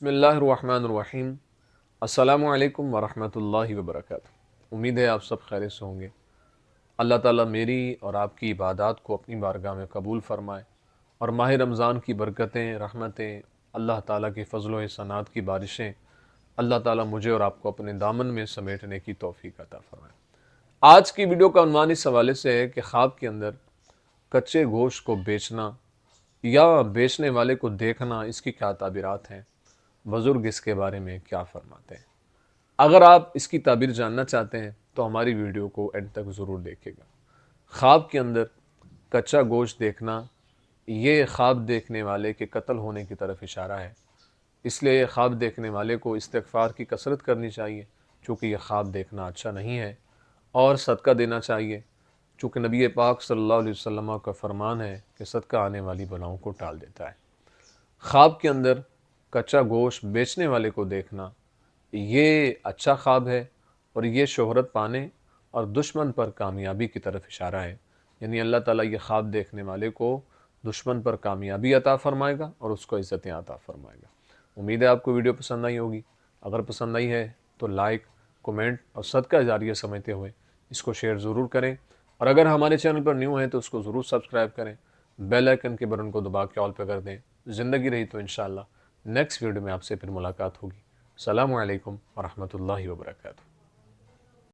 بسم اللہ الرحمن الرحیم۔ السلام علیکم ورحمۃ اللہ وبرکاتہ۔ امید ہے آپ سب خیر سے ہوں گے۔ اللہ تعالیٰ میری اور آپ کی عبادات کو اپنی بارگاہ میں قبول فرمائے اور ماہ رمضان کی برکتیں، رحمتیں، اللہ تعالیٰ کے فضل و احسانات کی بارشیں اللہ تعالیٰ مجھے اور آپ کو اپنے دامن میں سمیٹنے کی توفیق عطا فرمائے۔ آج کی ویڈیو کا عنوان اس حوالے سے ہے کہ خواب کے اندر کچے گوشت کو بیچنا یا بیچنے والے کو دیکھنا، اس کی کیا تعبیرات ہیں، بزرگ اس کے بارے میں کیا فرماتے ہیں۔ اگر آپ اس کی تعبیر جاننا چاہتے ہیں تو ہماری ویڈیو کو اینڈ تک ضرور دیکھیں گا۔ خواب کے اندر کچا گوشت دیکھنا، یہ خواب دیکھنے والے کے قتل ہونے کی طرف اشارہ ہے۔ اس لیے خواب دیکھنے والے کو استغفار کی کثرت کرنی چاہیے، چونکہ یہ خواب دیکھنا اچھا نہیں ہے، اور صدقہ دینا چاہیے، چونکہ نبی پاک صلی اللہ علیہ وسلم کا فرمان ہے کہ صدقہ آنے والی بلاؤں کو ٹال دیتا ہے۔ خواب کے اندر کچا گوشت بیچنے والے کو دیکھنا، یہ اچھا خواب ہے، اور یہ شہرت پانے اور دشمن پر کامیابی کی طرف اشارہ ہے۔ یعنی اللہ تعالیٰ یہ خواب دیکھنے والے کو دشمن پر کامیابی عطا فرمائے گا اور اس کو عزتیں عطا فرمائے گا۔ امید ہے آپ کو ویڈیو پسند آئی ہوگی۔ اگر پسند آئی ہے تو لائک، کومنٹ اور صدقہ جاریہ سمجھتے ہوئے اس کو شیئر ضرور کریں، اور اگر ہمارے چینل پر نیو ہیں تو اس کو ضرور سبسکرائب کریں، بیل آئیکن کے بٹن کو دبا کے آل پہ کر دیں۔ زندگی رہی تو انشاءاللہ نیکسٹ ویڈیو میں آپ سے پھر ملاقات ہوگی۔ السلام علیکم ورحمۃ اللہ وبرکاتہ۔